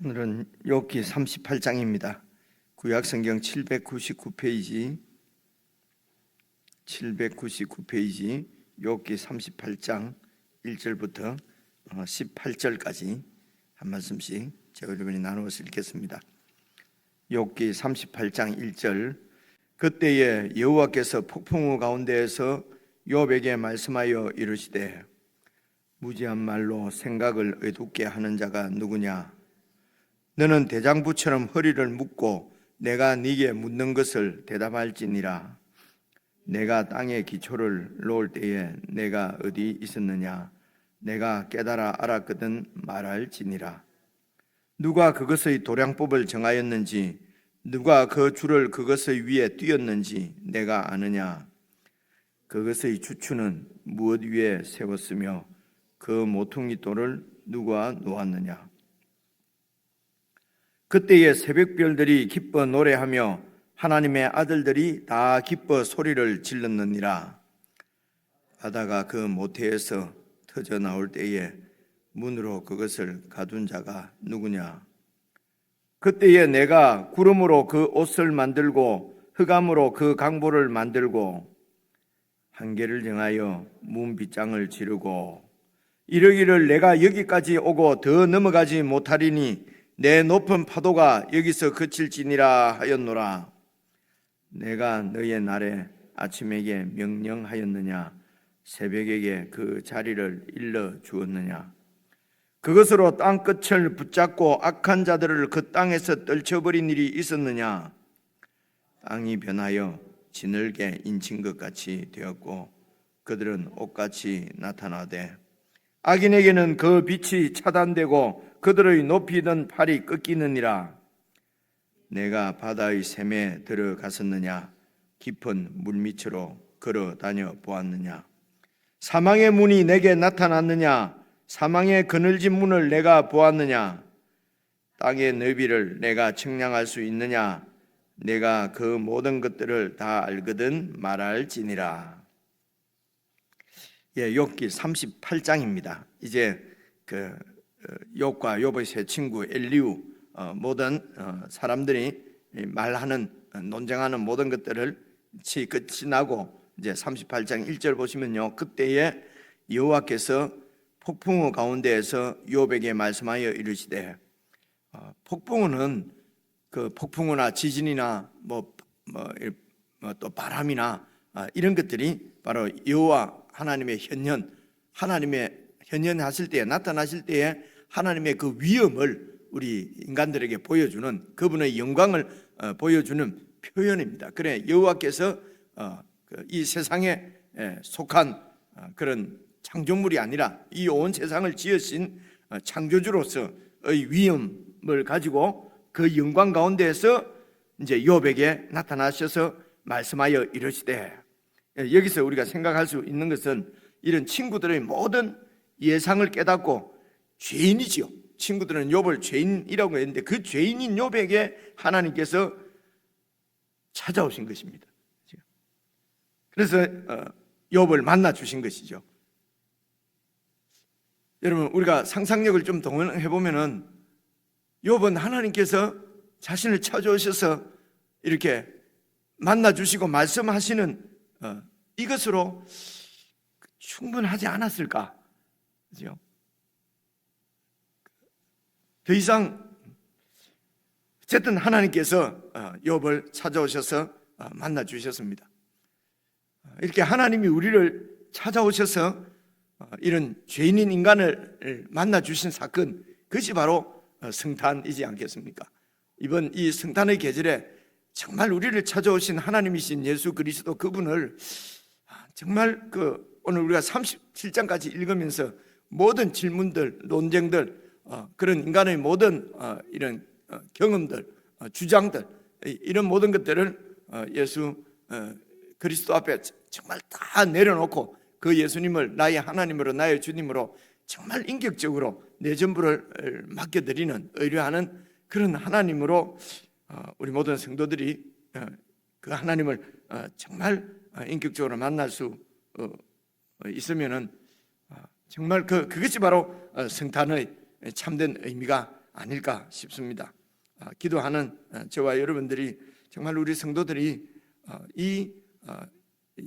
오늘은 욥기 38장입니다. 구약성경 799페이지 욥기 38장 1절부터 18절까지 한 말씀씩 제가 여러분이 나누어서 읽겠습니다. 욥기 38장 1절. 그때에 여호와께서 폭풍우 가운데에서 욥에게 말씀하여 이르시되 무지한 말로 생각을 어둡게 하는 자가 누구냐? 너는 대장부처럼 허리를 묶고 내가 네게 묻는 것을 대답할지니라. 내가 땅에 기초를 놓을 때에 내가 어디 있었느냐? 내가 깨달아 알았거든 말할지니라. 누가 그것의 도량법을 정하였는지, 누가 그 줄을 그것의 위에 띄었는지 내가 아느냐? 그것의 주추는 무엇 위에 세웠으며 그 모퉁이 돌을 누가 놓았느냐? 그때에 새벽별들이 기뻐 노래하며 하나님의 아들들이 다 기뻐 소리를 질렀느니라. 바다가 그 모태에서 터져 나올 때에 문으로 그것을 가둔 자가 누구냐? 그때에 내가 구름으로 그 옷을 만들고 흑암으로 그 강보를 만들고 한계를 정하여 문 빗장을 지르고 이르기를 내가 여기까지 오고 더 넘어가지 못하리니 내 높은 파도가 여기서 그칠지니라 하였노라. 내가 너의 날에 아침에게 명령하였느냐? 새벽에게 그 자리를 일러 주었느냐? 그것으로 땅 끝을 붙잡고 악한 자들을 그 땅에서 떨쳐버린 일이 있었느냐? 땅이 변하여 지늘게 인친 것 같이 되었고 그들은 옷같이 나타나되 악인에게는 그 빛이 차단되고 그들의 높이 든 팔이 꺾이느니라. 내가 바다의 샘에 들어갔었느냐? 깊은 물밑으로 걸어 다녀 보았느냐? 사망의 문이 내게 나타났느냐? 사망의 그늘진 문을 내가 보았느냐? 땅의 너비를 내가 측량할 수 있느냐? 내가 그 모든 것들을 다 알거든 말할지니라. 욥기 38장입니다. 이제 욥과 욥의 세 친구 엘리후 모든 사람들이 말하는 논쟁하는 모든 것들을 끝이 나고 이제 38장 1절 보시면요, 그때에 여호와께서 폭풍우 가운데에서 욥에게 말씀하여 이르시되, 폭풍우는 그 폭풍우나 지진이나 또 바람이나 이런 것들이 바로 여호와 하나님의 현현하실 때에 나타나실 때에 하나님의 그 위엄을 우리 인간들에게 보여주는, 그분의 영광을 보여주는 표현입니다. 그래 여호와께서 이 세상에 속한 그런 창조물이 아니라 이 온 세상을 지으신 창조주로서의 위엄을 가지고 그 영광 가운데에서 이제 욥에게 나타나셔서 말씀하여 이르시되, 여기서 우리가 생각할 수 있는 것은 이런 친구들의 모든 예상을 깨닫고 죄인이지요. 친구들은 욥을 죄인이라고 했는데 그 죄인인 욥에게 하나님께서 찾아오신 것입니다. 그래서 욥을 만나 주신 것이죠. 여러분, 우리가 상상력을 좀 동원해 보면은 욥은 하나님께서 자신을 찾아오셔서 이렇게 만나 주시고 말씀하시는 이것으로 충분하지 않았을까? 그죠? 더 이상 어쨌든 하나님께서 욥을 찾아오셔서 만나 주셨습니다. 이렇게 하나님이 우리를 찾아오셔서 이런 죄인인 인간을 만나 주신 사건, 그것이 바로 성탄이지 않겠습니까? 이번 이 성탄의 계절에 정말 우리를 찾아오신 하나님이신 예수 그리스도 그분을 정말 오늘 우리가 37장까지 읽으면서 모든 질문들, 논쟁들, 그런 인간의 모든 이런 경험들, 주장들, 이런 모든 것들을 예수 그리스도 앞에 정말 다 내려놓고 그 예수님을 나의 하나님으로, 나의 주님으로 정말 인격적으로 내 전부를 맡겨드리는, 의뢰하는 그런 하나님으로 우리 모든 성도들이 그 하나님을 정말 인격적으로 만날 수 있으면은 정말 그것이 바로 성탄의 참된 의미가 아닐까 싶습니다. 기도하는 저와 여러분들이 정말 우리 성도들이 이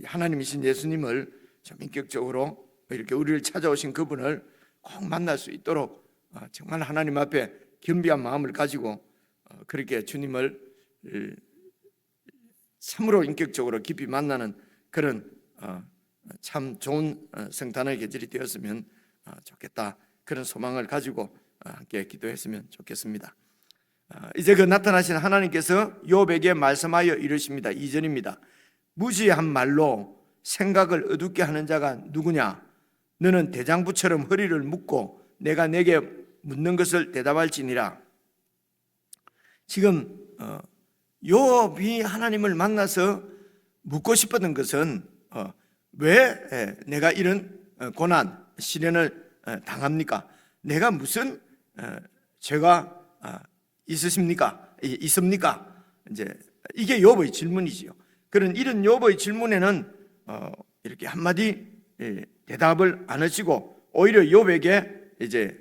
하나님이신 예수님을 좀 인격적으로 이렇게 우리를 찾아오신 그분을 꼭 만날 수 있도록 정말 하나님 앞에 겸비한 마음을 가지고 그렇게 주님을 참으로 인격적으로 깊이 만나는 그런 참 좋은 성탄의 계절이 되었으면 좋겠다, 그런 소망을 가지고 함께 기도했으면 좋겠습니다. 이제 그 나타나신 하나님께서 욥에게 말씀하여 이르십니다. 2절입니다. 무지한 말로 생각을 어둡게 하는 자가 누구냐? 너는 대장부처럼 허리를 묶고 내가 내게 묻는 것을 대답할지니라. 지금 욥이 하나님을 만나서 묻고 싶었던 것은 왜 내가 이런 고난, 시련을 당합니까? 내가 무슨 죄가 있습니까? 이제 이게 욥의 질문이지요. 그런 이런 욥의 질문에는 이렇게 한마디 대답을 안 하시고 오히려 욥에게 이제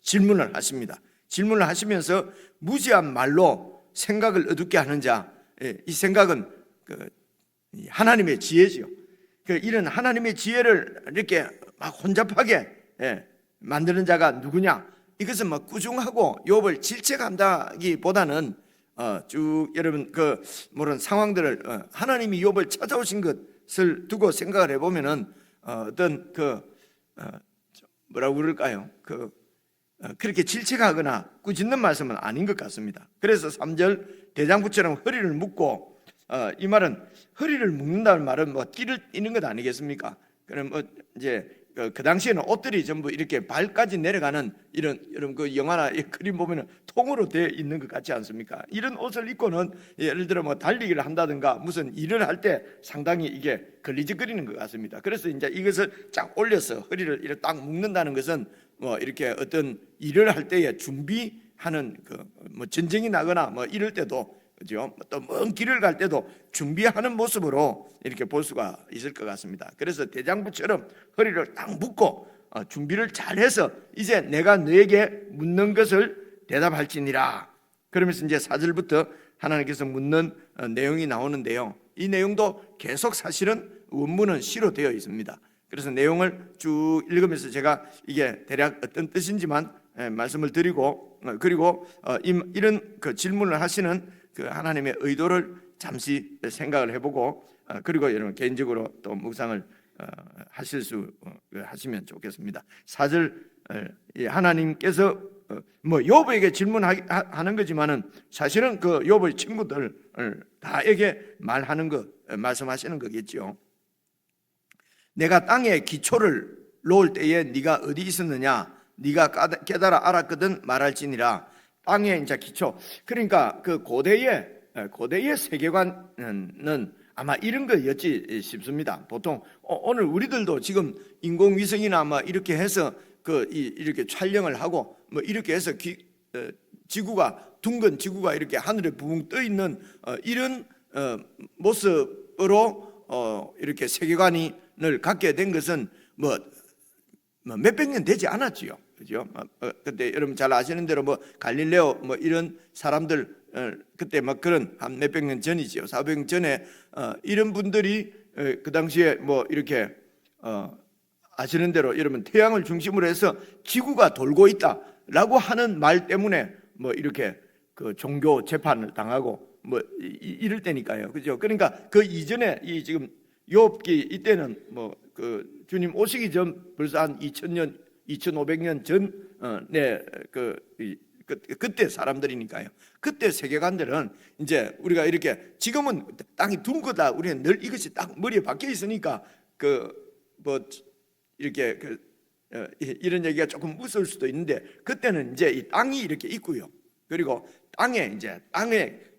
질문을 하십니다. 질문을 하시면서 무지한 말로 생각을 어둡게 하는 자, 이 생각은 하나님의 지혜지요. 이런 하나님의 지혜를 이렇게 막 혼잡하게 만드는 자가 누구냐? 이것은 막 꾸중하고 욥을 질책한다기보다는 쭉 여러분 모든 상황들을 하나님이 욥을 찾아오신 것을 두고 생각을 해보면은 어떤 뭐라고 그럴까요? 그렇게 질책하거나 꾸짖는 말씀은 아닌 것 같습니다. 그래서 3절 대장부처럼 허리를 묶고, 이 말은 허리를 묶는다는 말은 뭐 띠를 띠는 것 아니겠습니까? 그럼 이제 그 당시에는 옷들이 전부 이렇게 발까지 내려가는 이런 그 영화나 그림 보면은 통으로 되어 있는 것 같지 않습니까? 이런 옷을 입고는 예를 들어 뭐 달리기를 한다든가 무슨 일을 할 때 상당히 이게 걸리적거리는 것 같습니다. 그래서 이제 이것을 쫙 올려서 허리를 이렇게 딱 묶는다는 것은 뭐 이렇게 어떤 일을 할 때에 준비하는 뭐 전쟁이 나거나 뭐 이럴 때도, 그죠? 또 먼 길을 갈 때도 준비하는 모습으로 이렇게 볼 수가 있을 것 같습니다. 그래서 대장부처럼 허리를 딱 묶고 준비를 잘해서 이제 내가 너에게 묻는 것을 대답할지니라. 그러면서 이제 4절부터 하나님께서 묻는 내용이 나오는데요. 이 내용도 계속 사실은 원문은 시로 되어 있습니다. 그래서 내용을 쭉 읽으면서 제가 이게 대략 어떤 뜻인지만 말씀을 드리고, 그리고 이런 그 질문을 하시는 그 하나님의 의도를 잠시 생각을 해보고, 그리고 여러분 개인적으로 또 묵상을 하시면 좋겠습니다. 4절 하나님께서 뭐 욥에게 질문하는 거지만은 사실은 그 욥의 친구들 다에게 말씀하시는 거겠죠. 내가 땅에 기초를 놓을 때에 네가 어디 있었느냐? 네가 깨달아 알았거든 말할지니라. 땅에 이제 기초. 그러니까 그 고대의 세계관은 아마 이런 거였지 싶습니다. 보통 오늘 우리들도 지금 인공위성이나 뭐 이렇게 해서 이렇게 촬영을 하고 뭐 이렇게 해서 둥근 지구가 이렇게 하늘에 붕 떠 있는 이런 모습으로 이렇게 세계관을 갖게 된 것은 뭐 몇백 년 되지 않았지요. 그죠? 그때 여러분 잘 아시는 대로 뭐 갈릴레오 뭐 이런 사람들 그때 막 그런 한 몇백 년 전이지요. 400년 전에 이런 분들이 그 당시에 뭐 이렇게 아시는 대로 여러분 태양을 중심으로 해서 지구가 돌고 있다라고 하는 말 때문에 뭐 이렇게 그 종교 재판을 당하고 뭐 이럴 때니까요. 그죠? 그러니까 그 이전에 이 지금 욥기 이때는 뭐 그 주님 오시기 전 벌써 한 2000년 2500년 전에 그때 사람들이니까요. 그때 세계관들은 이제 우리가 이렇게 지금은 땅이 둥그다 우리는 늘 이것이 딱 머리에 박혀 있으니까 뭐 이렇게 이런 얘기가 조금 무서울 수도 있는데 그때는 이제 이 땅이 이렇게 있고요. 그리고 땅에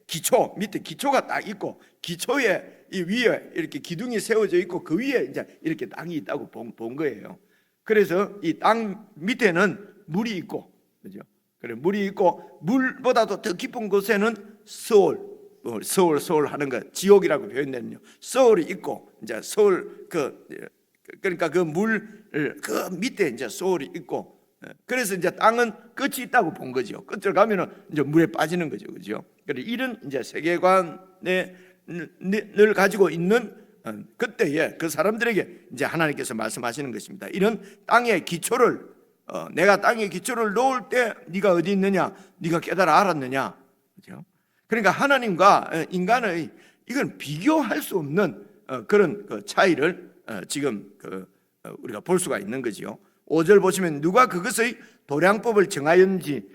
기초 밑에 기초가 딱 있고 기초에 이 위에 이렇게 기둥이 세워져 있고 그 위에 이제 이렇게 땅이 있다고 본 거예요. 그래서 이 땅 밑에는 물이 있고, 그죠? 그래 물이 있고 물보다도 더 깊은 곳에는 소울 하는 거 지옥이라고 표현되는요. 소울이 있고 이제 소울 그러니까 그 물 그 밑에 이제 소울이 있고 그래서 이제 땅은 끝이 있다고 본 거죠. 끝을 가면은 이제 물에 빠지는 거죠, 그죠? 그래 이런 이제 세계관을 가지고 있는 그때에 그 사람들에게 이제 하나님께서 말씀하시는 것입니다. 이런 땅의 기초를 내가 땅의 기초를 놓을 때 네가 어디 있느냐, 네가 깨달아 알았느냐, 그죠? 그러니까 하나님과 인간의 이건 비교할 수 없는 그런 그 차이를 지금 우리가 볼 수가 있는 거지요. 5절 보시면 누가 그것의 도량법을 정하였는지,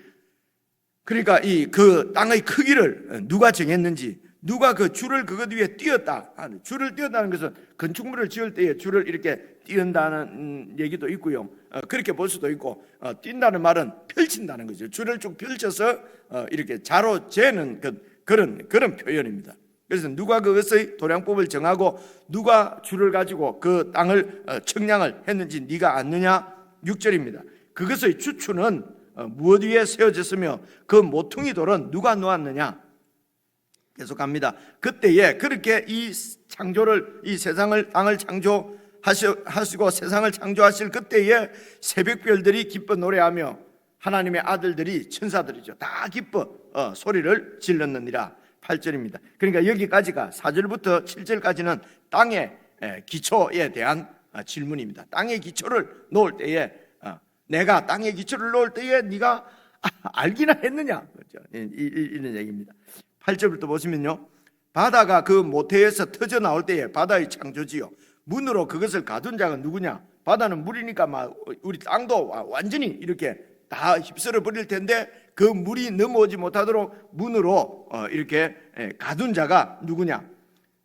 그러니까 이 그 땅의 크기를 누가 정했는지, 누가 그 줄을 그것 위에 띄었다. 줄을 띄었다는 것은 건축물을 지을 때에 줄을 이렇게 띄운다는 얘기도 있고요. 그렇게 볼 수도 있고, 띈다는 말은 펼친다는 거죠. 줄을 쭉 펼쳐서 이렇게 자로 재는 그런 표현입니다. 그래서 누가 그것의 도량법을 정하고 누가 줄을 가지고 그 땅을 측량을 했는지 네가 아느냐? 6절입니다. 그것의 주추는 무엇 위에 세워졌으며 그 모퉁이 돌은 누가 놓았느냐? 계속 갑니다. 그때에 그렇게 이 창조를, 이 세상을, 땅을 창조하시고 세상을 창조하실 그때에 새벽별들이 기뻐 노래하며 하나님의 아들들이, 천사들이죠, 다 기뻐 소리를 질렀느니라. 8절입니다. 그러니까 여기까지가 4절부터 7절까지는 땅의 기초에 대한 질문입니다. 땅의 기초를 놓을 때에 내가 땅의 기초를 놓을 때에 네가 알기나 했느냐, 그렇죠? 이런 얘기입니다. 8절부터 보시면요, 바다가 그 모태에서 터져 나올 때에 바다의 창조지요, 문으로 그것을 가둔 자가 누구냐? 바다는 물이니까 막 우리 땅도 완전히 이렇게 다 휩쓸어 버릴 텐데 그 물이 넘어오지 못하도록 문으로 이렇게 가둔 자가 누구냐?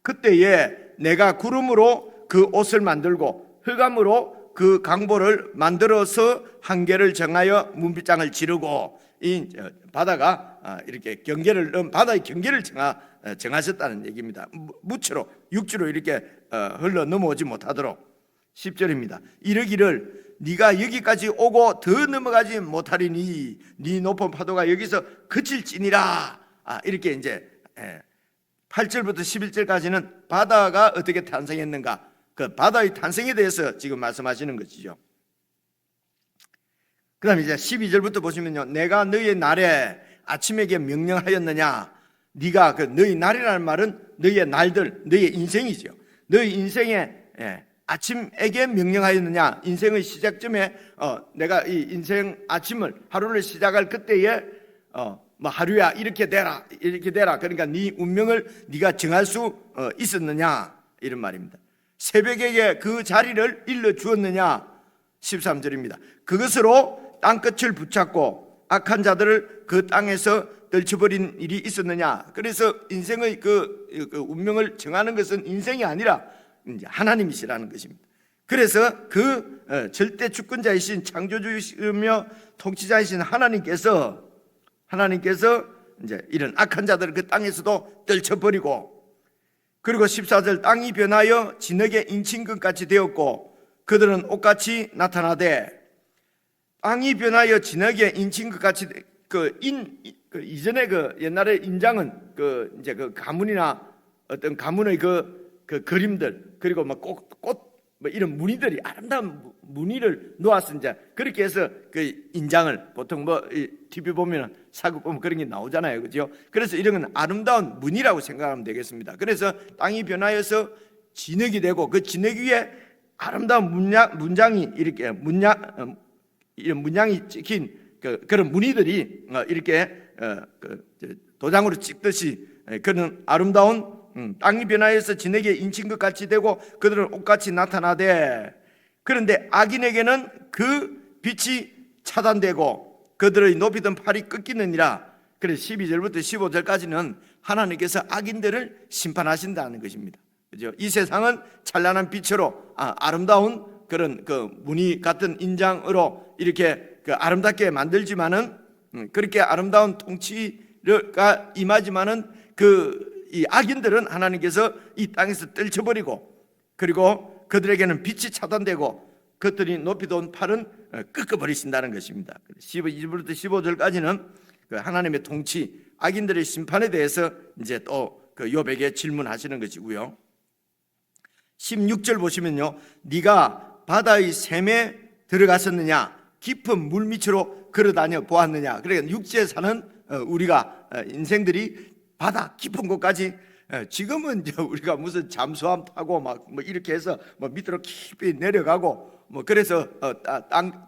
그때에 내가 구름으로 그 옷을 만들고 흑암으로 그 강보를 만들어서 한계를 정하여 문빗장을 지르고, 이 바다가 이렇게 바다의 경계를 정하셨다는 얘기입니다. 무치로 육지로 이렇게 흘러 넘어오지 못하도록. 10절입니다. 이르기를 네가 여기까지 오고 더 넘어가지 못하리니 네 높은 파도가 여기서 그칠지니라. 이렇게 이제 8절부터 11절까지는 바다가 어떻게 탄생했는가, 그 바다의 탄생에 대해서 지금 말씀하시는 것이죠. 그 다음에 이제 12절부터 보시면요, 내가 너희의 날에 아침에게 명령하였느냐. 네가 너희 날이라는 말은 너희의 날들, 너희의 인생이죠. 너희 인생에 아침에게 명령하였느냐. 인생의 시작점에 내가 이 인생 아침을, 하루를 시작할 그때에 뭐 하루야 이렇게 되라, 이렇게 되라, 그러니까 네 운명을 네가 정할 수 있었느냐, 이런 말입니다. 새벽에 그 자리를 일러 주었느냐. 13절입니다. 그것으로 땅끝을 붙잡고 악한 자들을 그 땅에서 떨쳐버린 일이 있었느냐. 그래서 인생의 그 운명을 정하는 것은 인생이 아니라 이제 하나님이시라는 것입니다. 그래서 그 절대 주권자이신, 창조주이시며 통치자이신 하나님께서 이제 이런 악한 자들을 그 땅에서도 떨쳐버리고, 그리고 14절 땅이 변하여 진흙에 인친 것 같이 되었고 그들은 옷같이 나타나되, 땅이 변하여 진흙에 인친 것 같이, 이전에 옛날에 인장은 이제 가문이나 어떤 가문의 그 그림들, 그리고 뭐 꽃 뭐 이런 무늬들이, 아름다운 무늬를 놓아서 이제 그렇게 해서 그 인장을, 보통 뭐 TV 보면 사극 보면 그런 게 나오잖아요, 그죠? 그래서 이런 건 아름다운 무늬라고 생각하면 되겠습니다. 그래서 땅이 변하여서 진흙이 되고 그 진흙 위에 아름다운 문장이 이렇게 이런 문양이 찍힌 그런 무늬들이 이렇게 도장으로 찍듯이 그런 아름다운, 땅이 변하여서 진흙에 인친 것 같이 되고 그들은 옷같이 나타나되, 그런데 악인에게는 그 빛이 차단되고 그들의 높이던 팔이 꺾이느니라. 그래서 12절부터 15절까지는 하나님께서 악인들을 심판하신다는 것입니다. 그죠? 이 세상은 찬란한 빛으로 아름다운 그런 무늬 같은 인장으로 이렇게 아름답게 만들지만은, 그렇게 아름다운 통치가 임하지만은 이 악인들은 하나님께서 이 땅에서 떨쳐버리고, 그리고 그들에게는 빛이 차단되고 그들이 높이던 팔은 꺾어버리신다는 것입니다. 12절부터 15절까지는 하나님의 통치, 악인들의 심판에 대해서 이제 또 욥에게 질문하시는 것이고요. 16절 보시면요, 네가 바다의 샘에 들어갔었느냐. 깊은 물 밑으로 걸어다녀 보았느냐. 그러니까 육지에 사는 우리가 인생들이 바다 깊은 곳까지, 지금은 이제 우리가 무슨 잠수함 타고 막 뭐 이렇게 해서 뭐 밑으로 깊이 내려가고 뭐 그래서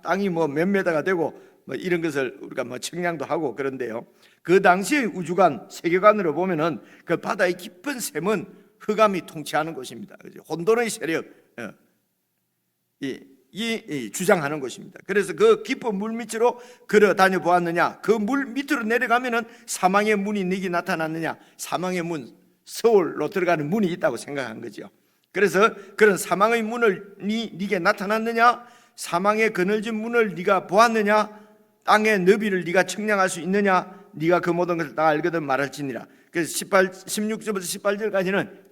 땅이 뭐 몇 메다가 되고 뭐 이런 것을 우리가 뭐 측량도 하고 그런데요, 그 당시의 우주관 세계관으로 보면은 그 바다의 깊은 샘은 흑암이 통치하는 곳입니다. 혼돈의 세력 이 주장하는 것입니다. 그래서 그 깊은 물 밑으로 걸어 다녀 보았느냐, 그 물 밑으로 내려가면은 사망의 문이 네게 나타났느냐. 사망의 문, 서울로 들어가는 문이 있다고 생각한 거죠. 그래서 그런 사망의 문을 네게 나타났느냐, 사망의 그늘진 문을 네가 보았느냐, 땅의 너비를 네가 측량할 수 있느냐, 네가 그 모든 것을 다 알거든 말할지니라. 그래서 16절부터 18절까지는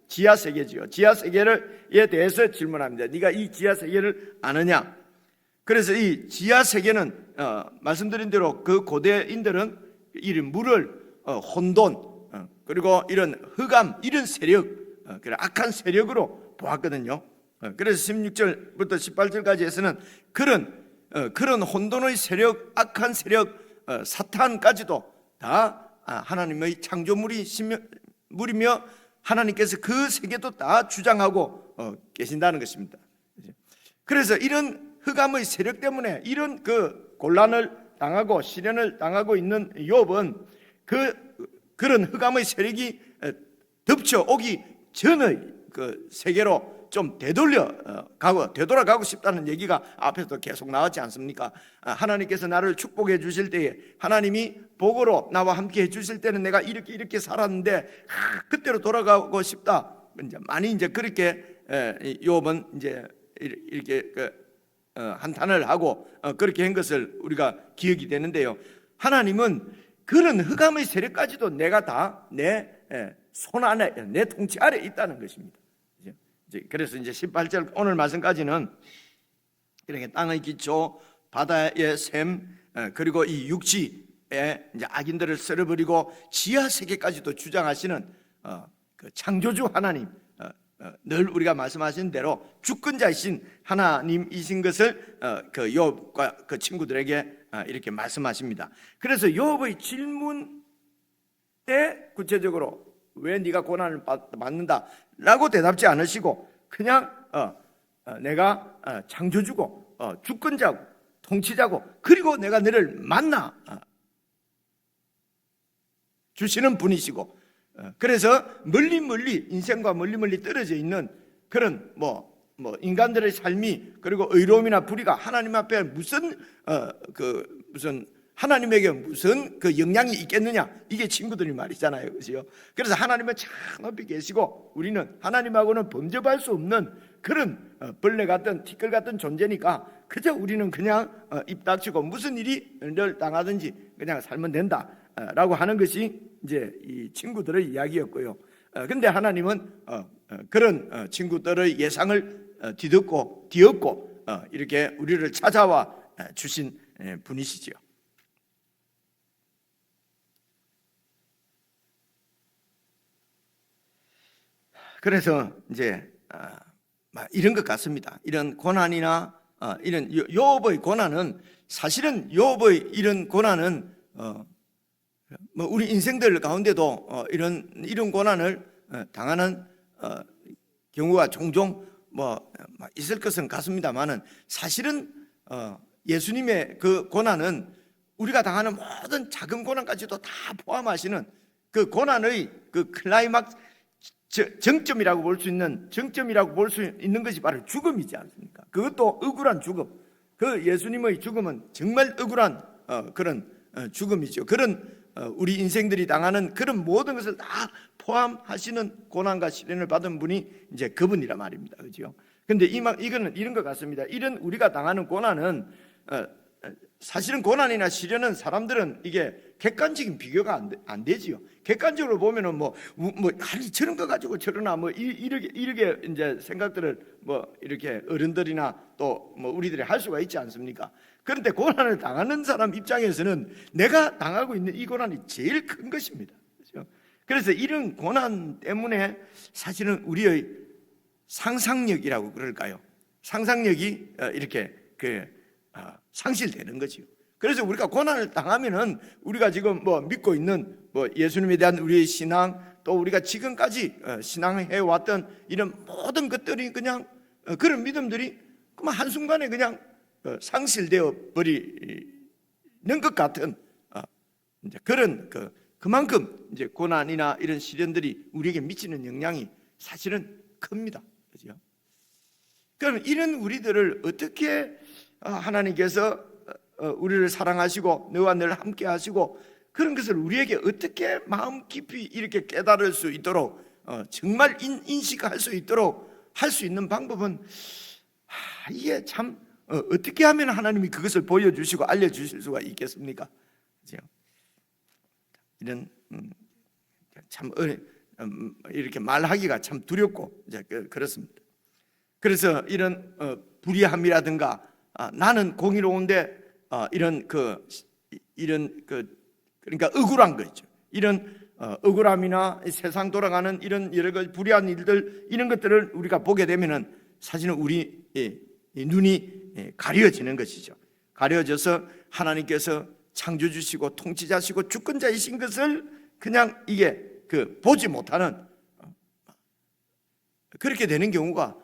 지하세계지요. 지하세계에 대해서 질문합니다. 네가 이 지하세계를 아느냐. 그래서 이 지하세계는 말씀드린 대로 그 고대인들은 이 물을 혼돈, 그리고 이런 흑암, 이런 세력, 그런 악한 세력으로 보았거든요. 그래서 16절부터 18절까지에서는 그런 혼돈의 세력, 악한 세력, 사탄까지도 다 하나님의 창조물이며 하나님께서 그 세계도 다 주장하고 계신다는 것입니다. 그래서 이런 흑암의 세력 때문에 이런 그 곤란을 당하고 시련을 당하고 있는 욥은 그런 흑암의 세력이 덮쳐오기 전의 그 세계로 좀 되돌아가고 싶다는 얘기가 앞에서 계속 나왔지 않습니까? 하나님께서 나를 축복해 주실 때에, 하나님이 복으로 나와 함께 해 주실 때는 내가 이렇게 살았는데 그때로 돌아가고 싶다. 많이 이제 그렇게 욥은 이제 이렇게 한탄을 하고 그렇게 한 것을 우리가 기억이 되는데요. 하나님은 그런 흑암의 세력까지도 내가 다 내 손 안에, 내 통치 아래 있다는 것입니다. 그래서 이제 18절 오늘 말씀까지는 이렇게 땅의 기초, 바다의 샘, 그리고 이 육지에 이제 악인들을 썰어버리고 지하 세계까지도 주장하시는 그 창조주 하나님, 늘 우리가 말씀하신 대로 주권자이신 하나님이신 것을 그 욥과 그 친구들에게 이렇게 말씀하십니다. 그래서 욥의 질문에 구체적으로 왜 네가 고난을 받는다라고 대답지 않으시고 그냥 내가 창조주고 주권자고 통치자고, 그리고 내가 너를 만나 주시는 분이시고, 그래서 멀리 인생과 멀리 떨어져 있는 그런 뭐 인간들의 삶이, 그리고 의로움이나 불의가 하나님 앞에 무슨 하나님에게 무슨 그 영향이 있겠느냐, 이게 친구들이 말이잖아요, 그렇죠? 그래서 하나님은 참 높이 계시고 우리는 하나님하고는 범접할 수 없는 그런 벌레 같은 티끌 같은 존재니까 그저 우리는 그냥 입 닥치고 무슨 일이 늘 당하든지 그냥 살면 된다라고 하는 것이 이제 이 친구들의 이야기였고요. 근데 하나님은 그런 친구들의 예상을 뒤엎고 이렇게 우리를 찾아와 주신 분이시죠. 그래서 이제 이런 것 같습니다. 이런 고난이나 이런 욥의 고난은, 사실은 욥의 이런 고난은 뭐 우리 인생들 가운데도 이런 고난을 당하는 경우가 종종 뭐 있을 것은 같습니다만은, 사실은 예수님의 그 고난은 우리가 당하는 모든 작은 고난까지도 다 포함하시는 그 고난의 그 클라이막스, 정점이라고 볼 수 있는 것이 바로 죽음이지 않습니까? 그것도 억울한 죽음. 그 예수님의 죽음은 정말 억울한 그런 죽음이죠. 그런 우리 인생들이 당하는 그런 모든 것을 다 포함하시는 고난과 시련을 받은 분이 이제 그분이라 말입니다. 그렇죠? 근데 이거는 이런 것 같습니다. 이런 우리가 당하는 고난은 사실은 고난이나 시련은 사람들은 이게 객관적인 비교가 안 되지요. 객관적으로 보면은 아니 저런 거 가지고 저러나 이렇게 이제 생각들을 이렇게 어른들이나 또 우리들이 할 수가 있지 않습니까? 그런데 고난을 당하는 사람 입장에서는 내가 당하고 있는 이 고난이 제일 큰 것입니다. 그렇죠? 그래서 이런 고난 때문에 사실은 우리의 상상력이라고 그럴까요? 상상력이 이렇게 상실되는 거지요. 그래서 우리가 고난을 당하면은 우리가 지금 뭐 믿고 있는 뭐 예수님에 대한 우리의 신앙, 또 우리가 지금까지 신앙해 왔던 이런 모든 것들이 그냥 그런 믿음들이 그만 한순간에 그냥 상실되어 버리는 것 같은 이제 그런 그만큼 이제 고난이나 이런 시련들이 우리에게 미치는 영향이 사실은 큽니다. 그죠? 그럼 이런 우리들을 어떻게 하나님께서 우리를 사랑하시고 너와 늘 함께 하시고 그런 것을 우리에게 어떻게 마음 깊이 이렇게 깨달을 수 있도록 정말 인식할 수 있도록 할 수 있는 방법은 이게 참 어떻게 하면 하나님이 그것을 보여주시고 알려주실 수가 있겠습니까? 그렇죠? 이런 참 이렇게 말하기가 참 두렵고 이제 그렇습니다. 그래서 이런 불의함이라든가 나는 공의로운데 이런 그러니까 억울한 거죠. 이런 억울함이나 세상 돌아가는 이런 여러 가지 불의한 일들 이런 것들을 우리가 보게 되면은 사실은 우리 눈이 가려지는 것이죠. 가려져서 하나님께서 창조주시고 통치자시고 주권자이신 것을 그냥 이게 보지 못하는 그렇게 되는 경우가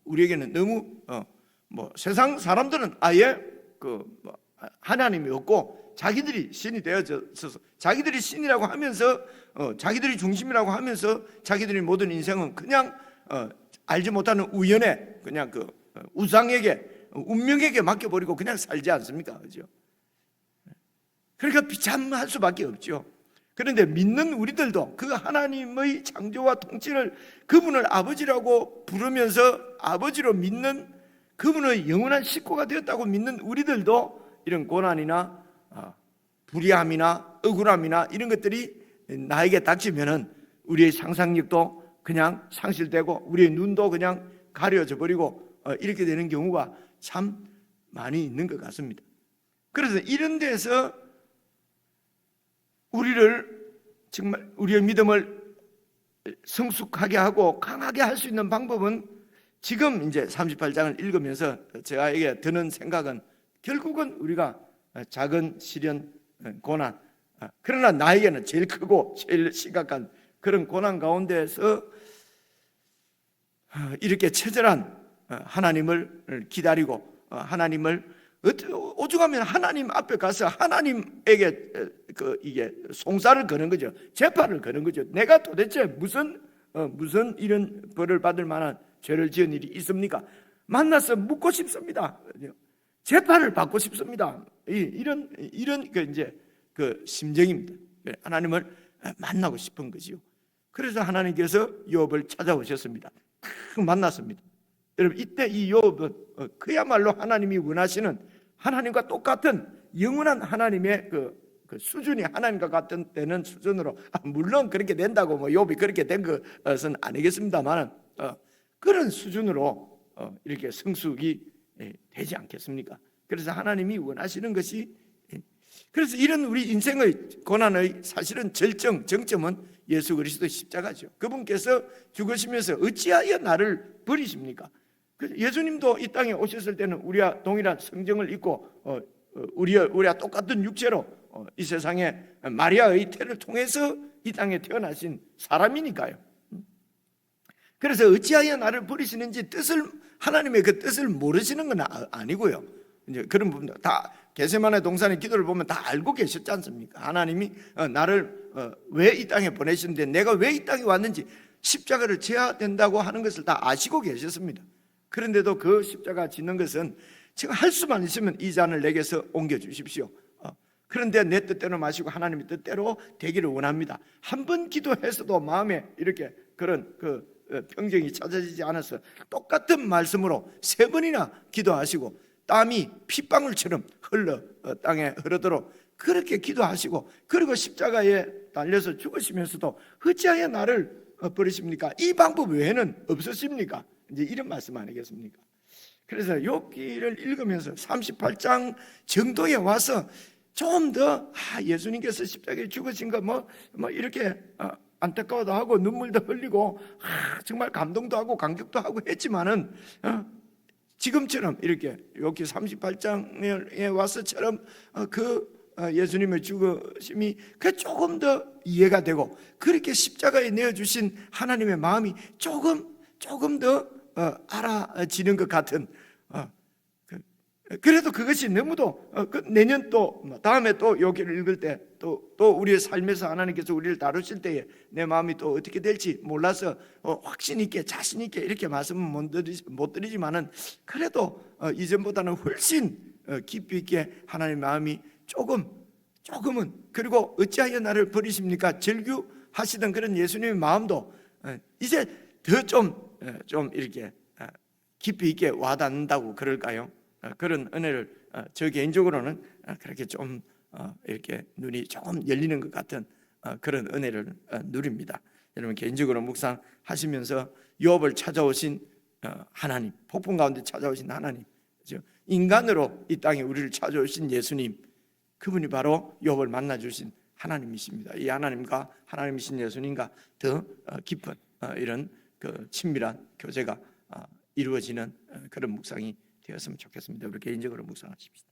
우리에게는 너무 뭐 세상 사람들은 아예 하나님이 없고 자기들이 신이 되어져서 자기들이 신이라고 하면서 자기들이 중심이라고 하면서 자기들의 모든 인생은 그냥 알지 못하는 우연에 그냥 우상에게 운명에게 맡겨버리고 그냥 살지 않습니까? 그죠? 그러니까 비참할 수밖에 없죠. 그런데 믿는 우리들도 그 하나님의 창조와 통치를 그분을 아버지라고 부르면서 아버지로 믿는 그분의 영원한 식구가 되었다고 믿는 우리들도 이런 고난이나 불의함이나 억울함이나 이런 것들이 나에게 닥치면은 우리의 상상력도 그냥 상실되고 우리의 눈도 그냥 가려져 버리고 이렇게 되는 경우가 참 많이 있는 것 같습니다. 그래서 이런 데서 우리를 정말 우리의 믿음을 성숙하게 하고 강하게 할 수 있는 방법은 지금 이제 38장을 읽으면서 제가 드는 생각은 결국은 우리가 작은 시련, 고난, 그러나 나에게는 제일 크고 제일 심각한 그런 고난 가운데서 이렇게 처절한 하나님을 기다리고 하나님을 오죽하면 하나님 앞에 가서 하나님에게 이게 송사를 거는 거죠. 재판을 거는 거죠. 내가 도대체 무슨 이런 벌을 받을 만한 죄를 지은 일이 있습니까? 만나서 묻고 싶습니다. 재판을 받고 싶습니다. 이런 이제 심정입니다. 하나님을 만나고 싶은 거지요. 그래서 하나님께서 욥을 찾아오셨습니다. 만났습니다. 여러분 이때 이 욥은 그야말로 하나님이 원하시는 하나님과 똑같은 영원한 하나님의 그 수준이 하나님과 같은 되는 수준으로 물론 그렇게 된다고 뭐 욥이 그렇게 된 것은 아니겠습니다만 그런 수준으로 이렇게 성숙이 되지 않겠습니까? 그래서 하나님이 원하시는 것이 그래서 이런 우리 인생의 고난의 사실은 정점은 예수 그리스도의 십자가죠. 그분께서 죽으시면서 어찌하여 나를 버리십니까? 예수님도 이 땅에 오셨을 때는 우리와 동일한 성정을 입고 우리와 똑같은 육체로 이 세상에 마리아의 태를 통해서 이 땅에 태어나신 사람이니까요. 그래서 어찌하여 나를 버리시는지 하나님의 그 뜻을 모르시는 건 아니고요. 이제 그런 부분들 다 겟세마네 동산의 기도를 보면 다 알고 계셨지 않습니까? 하나님이 나를 왜 이 땅에 보내시는데 내가 왜 이 땅에 왔는지 십자가를 져야 된다고 하는 것을 다 아시고 계셨습니다. 그런데도 그 십자가 짓는 것은 지금 할 수만 있으면 이 잔을 내게서 옮겨 주십시오. 그런데 내 뜻대로 마시고 하나님의 뜻대로 되기를 원합니다. 한 번 기도해서도 마음에 이렇게 그런 평정이 찾아지지 않아서 똑같은 말씀으로 3번이나 기도하시고 땀이 핏방울처럼 땅에 흐르도록 그렇게 기도하시고 그리고 십자가에 달려서 죽으시면서도 어찌하여 나를 버리십니까? 이 방법 외에는 없으십니까? 이제 이런 말씀 아니겠습니까? 그래서 욥기를 읽으면서 38장 정도에 와서 좀 더 예수님께서 십자가에 죽으신 거 뭐 이렇게 안타까워도 하고 눈물도 흘리고 정말 감동도 하고 감격도 하고 했지만은 지금처럼 이렇게 욥기 38장에 와서처럼 예수님의 죽으심이 그 조금 더 이해가 되고, 그렇게 십자가에 내어주신 하나님의 마음이 조금 더 알아지는 것 같은, 그래도 그것이 너무도 내년 또 다음에 또 욥기를 읽을 때 또 우리의 삶에서 하나님께서 우리를 다루실 때에 내 마음이 또 어떻게 될지 몰라서 확신 있게 자신 있게 이렇게 말씀은 못 드리지만은, 그래도 이전보다는 훨씬 깊이 있게 하나님의 마음이 조금은, 그리고 어찌하여 나를 버리십니까 절규하시던 그런 예수님의 마음도 이제 더 좀 이렇게 깊이 있게 와닿는다고 그럴까요? 그런 은혜를 저 개인적으로는 그렇게 좀 이렇게 눈이 조금 열리는 것 같은 그런 은혜를 누립니다. 여러분, 개인적으로 묵상하시면서 욥을 찾아오신 하나님, 폭풍 가운데 찾아오신 하나님, 인간으로 이 땅에 우리를 찾아오신 예수님, 그분이 바로 욥을 만나주신 하나님이십니다. 이 하나님과 하나님이신 예수님과 더 깊은 이런 그 친밀한 교제가 이루어지는 그런 묵상이 되었으면 좋겠습니다. 우리 개인적으로 묵상하십시다.